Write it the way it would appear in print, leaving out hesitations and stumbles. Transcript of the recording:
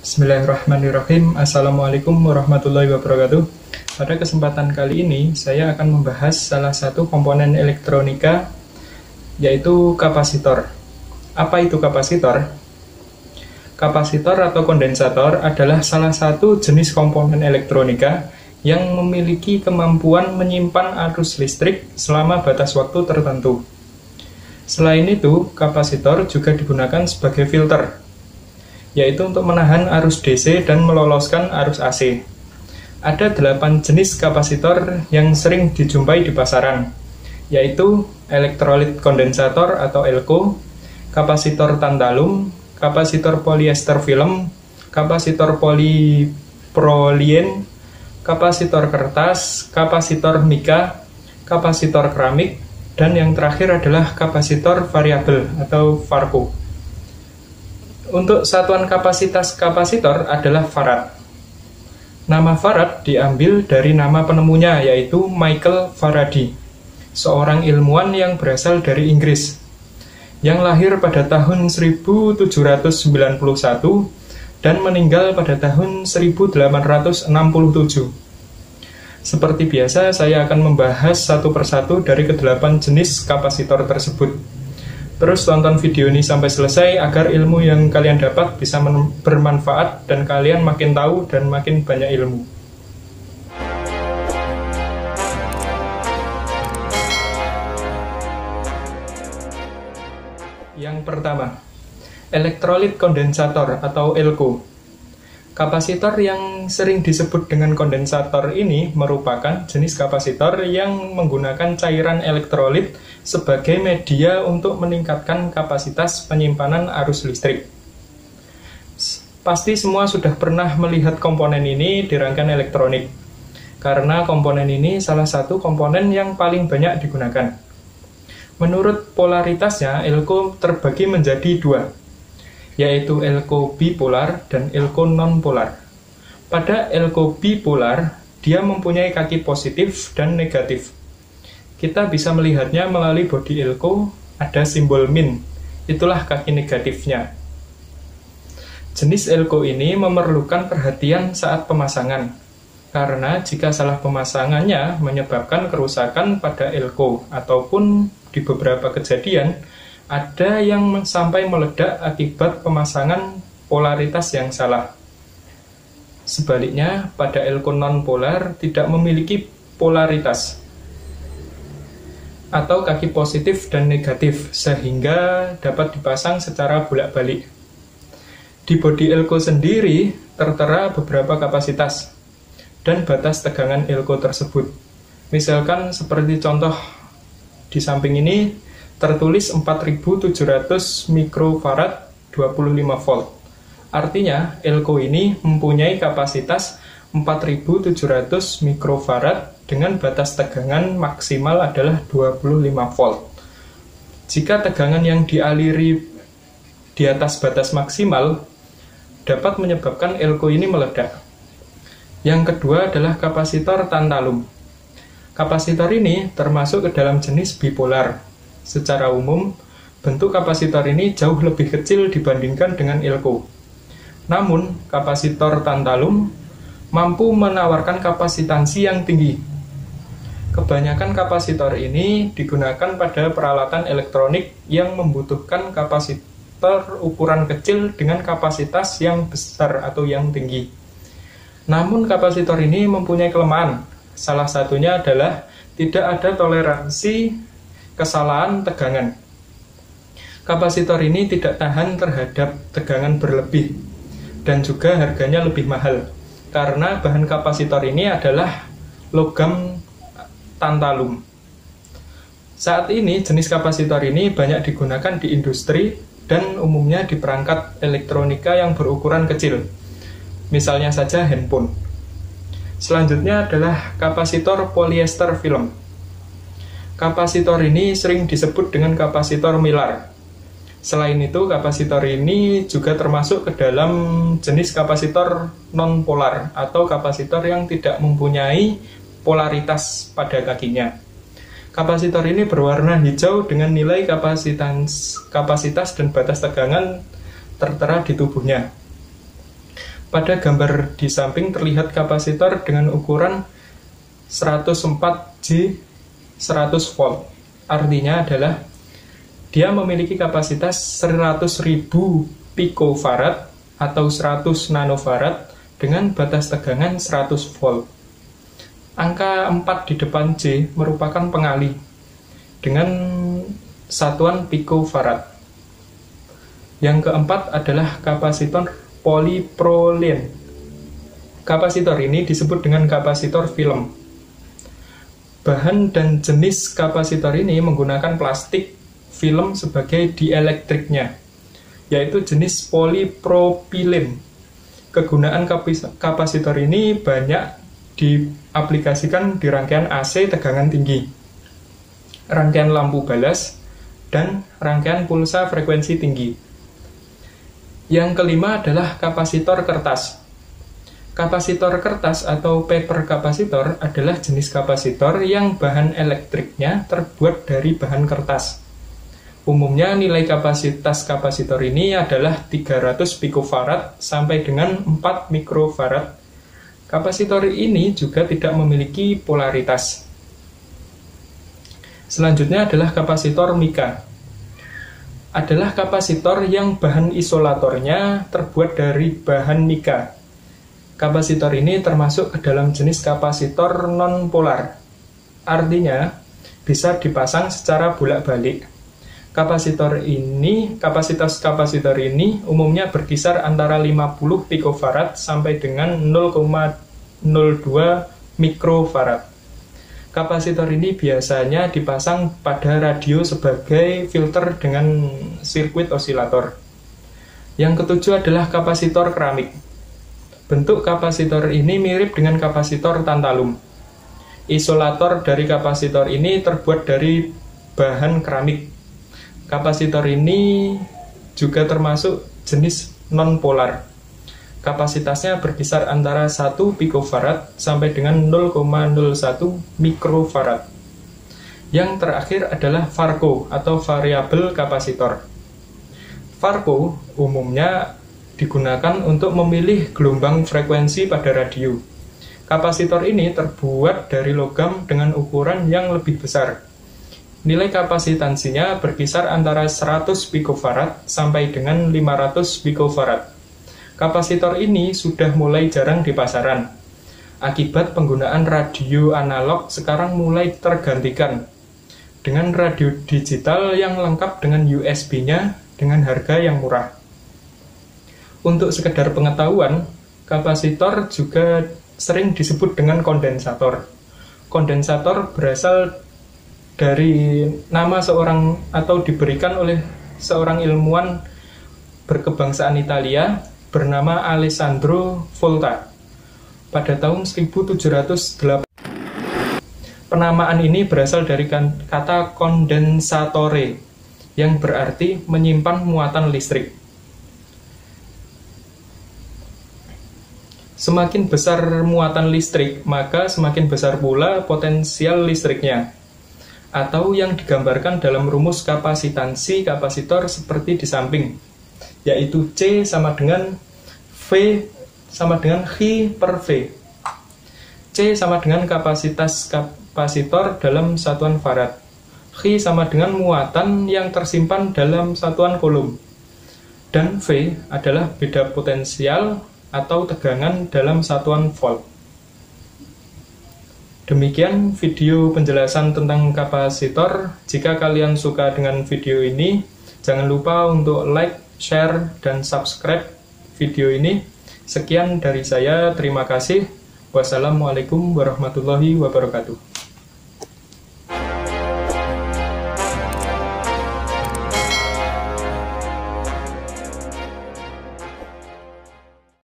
Bismillahirrahmanirrahim. Assalamualaikum warahmatullahi wabarakatuh. Pada kesempatan kali ini, saya akan membahas salah satu komponen elektronika, yaitu kapasitor. Apa itu kapasitor? Kapasitor atau kondensator adalah salah satu jenis komponen elektronika yang memiliki kemampuan menyimpan arus listrik selama batas waktu tertentu. Selain itu, kapasitor juga digunakan sebagai filter, yaitu untuk menahan arus DC dan meloloskan arus AC. Ada 8 jenis kapasitor yang sering dijumpai di pasaran, yaitu elektrolit kondensator atau ELCO, kapasitor tantalum, kapasitor polyester film, kapasitor polypropylen, kapasitor kertas, kapasitor mika, kapasitor keramik, dan yang terakhir adalah kapasitor variabel atau Farco. Untuk satuan kapasitas kapasitor adalah farad. Nama farad diambil dari nama penemunya, yaitu Michael Faraday, seorang ilmuwan yang berasal dari Inggris, yang lahir pada tahun 1791 dan meninggal pada tahun 1867. Seperti biasa, saya akan membahas satu persatu dari ke-8 jenis kapasitor tersebut. Terus tonton video ini sampai selesai agar ilmu yang kalian dapat bisa bermanfaat dan kalian makin tahu dan makin banyak ilmu. Yang pertama, elektrolit kondensator atau ELCO. Kapasitor yang sering disebut dengan kondensator ini merupakan jenis kapasitor yang menggunakan cairan elektrolit sebagai media untuk meningkatkan kapasitas penyimpanan arus listrik. Pasti semua sudah pernah melihat komponen ini di rangkaian elektronik, karena komponen ini salah satu komponen yang paling banyak digunakan. Menurut polaritasnya, ELCO terbagi menjadi dua, yaitu ELCO bipolar dan ELCO nonpolar. Pada ELCO bipolar, dia mempunyai kaki positif dan negatif. Kita bisa melihatnya melalui bodi ELCO, ada simbol min, itulah kaki negatifnya. Jenis ELCO ini memerlukan perhatian saat pemasangan, karena jika salah pemasangannya menyebabkan kerusakan pada ELCO, ataupun di beberapa kejadian, ada yang sampai meledak akibat pemasangan polaritas yang salah. Sebaliknya, pada ELCO nonpolar tidak memiliki polaritas atau kaki positif dan negatif, sehingga dapat dipasang secara bolak-balik. Di bodi ELCO sendiri tertera beberapa kapasitas dan batas tegangan ELCO tersebut. Misalkan seperti contoh di samping ini, tertulis 4700 mikrofarad 25 volt. Artinya, ELCO ini mempunyai kapasitas 4700 mikrofarad dengan batas tegangan maksimal adalah 25 volt. Jika tegangan yang dialiri di atas batas maksimal, dapat menyebabkan ELCO ini meledak. Yang kedua adalah kapasitor tantalum. Kapasitor ini termasuk ke dalam jenis bipolar. Secara umum, bentuk kapasitor ini jauh lebih kecil dibandingkan dengan ELCO. Namun, kapasitor tantalum mampu menawarkan kapasitansi yang tinggi. Kebanyakan kapasitor ini digunakan pada peralatan elektronik yang membutuhkan kapasitor ukuran kecil dengan kapasitas yang besar atau yang tinggi. Namun, kapasitor ini mempunyai kelemahan. Salah satunya adalah tidak ada toleransi kesalahan tegangan. Kapasitor ini tidak tahan terhadap tegangan berlebih dan juga harganya lebih mahal karena bahan kapasitor ini adalah logam tantalum. Saat ini jenis kapasitor ini banyak digunakan di industri dan umumnya di perangkat elektronika yang berukuran kecil. Misalnya saja handphone. Selanjutnya adalah kapasitor polyester film. Kapasitor ini sering disebut dengan kapasitor Miller. Selain itu, kapasitor ini juga termasuk ke dalam jenis kapasitor nonpolar atau kapasitor yang tidak mempunyai polaritas pada kakinya. Kapasitor ini berwarna hijau dengan nilai kapasitas dan batas tegangan tertera di tubuhnya. Pada gambar di samping terlihat kapasitor dengan ukuran 104J 100 volt. Artinya adalah dia memiliki kapasitas 100.000 picofarad atau 100 nanofarad dengan batas tegangan 100 volt. Angka 4 di depan J merupakan pengali dengan satuan picofarad. Yang keempat adalah kapasitor polypropylene. Kapasitor ini disebut dengan kapasitor film. Bahan dan jenis kapasitor ini menggunakan plastik film sebagai dielektriknya, yaitu jenis polypropylene. Kegunaan kapasitor ini banyak diaplikasikan di rangkaian AC tegangan tinggi, rangkaian lampu balas, dan rangkaian pulsa frekuensi tinggi. Yang kelima adalah kapasitor kertas. Kapasitor kertas atau paper kapasitor adalah jenis kapasitor yang bahan elektriknya terbuat dari bahan kertas. Umumnya nilai kapasitas kapasitor ini adalah 300 picofarad sampai dengan 4 mikrofarad. Kapasitor ini juga tidak memiliki polaritas. Selanjutnya adalah kapasitor mika. Adalah kapasitor yang bahan isolatornya terbuat dari bahan mika. Kapasitor ini termasuk ke dalam jenis kapasitor non-polar. Artinya, bisa dipasang secara bolak-balik. Kapasitas kapasitor ini umumnya berkisar antara 50 picofarad sampai dengan 0,02 mikrofarad. Kapasitor ini biasanya dipasang pada radio sebagai filter dengan sirkuit osilator. Yang ketujuh adalah kapasitor keramik. Bentuk kapasitor ini mirip dengan kapasitor tantalum. Isolator dari kapasitor ini terbuat dari bahan keramik. Kapasitor ini juga termasuk jenis non-polar. Kapasitasnya berkisar antara 1 picofarad sampai dengan 0,01 mikrofarad. Yang terakhir adalah varco atau variabel kapasitor. Varco umumnya digunakan untuk memilih gelombang frekuensi pada radio. Kapasitor ini terbuat dari logam dengan ukuran yang lebih besar. Nilai kapasitansinya berkisar antara 100 picofarad sampai dengan 500 picofarad. Kapasitor ini sudah mulai jarang di pasaran. Akibat penggunaan radio analog sekarang mulai tergantikan dengan radio digital yang lengkap dengan USB-nya dengan harga yang murah. Untuk sekedar pengetahuan, kapasitor juga sering disebut dengan kondensator. Kondensator berasal dari nama seorang atau diberikan oleh seorang ilmuwan berkebangsaan Italia bernama Alessandro Volta pada tahun 1708. Penamaan ini berasal dari kata condensatore yang berarti menyimpan muatan listrik. Semakin besar muatan listrik, maka semakin besar pula potensial listriknya, atau yang digambarkan dalam rumus kapasitansi kapasitor seperti di samping, yaitu C sama dengan V sama dengan Chi per V. C sama dengan kapasitas kapasitor dalam satuan farad. Chi sama dengan muatan yang tersimpan dalam satuan coulomb. Dan V adalah beda potensial atau tegangan dalam satuan volt. Demikian video penjelasan tentang kapasitor. Jika kalian suka dengan video ini, jangan lupa untuk like, share, dan subscribe video ini. Sekian dari saya, terima kasih. Wassalamualaikum warahmatullahi wabarakatuh.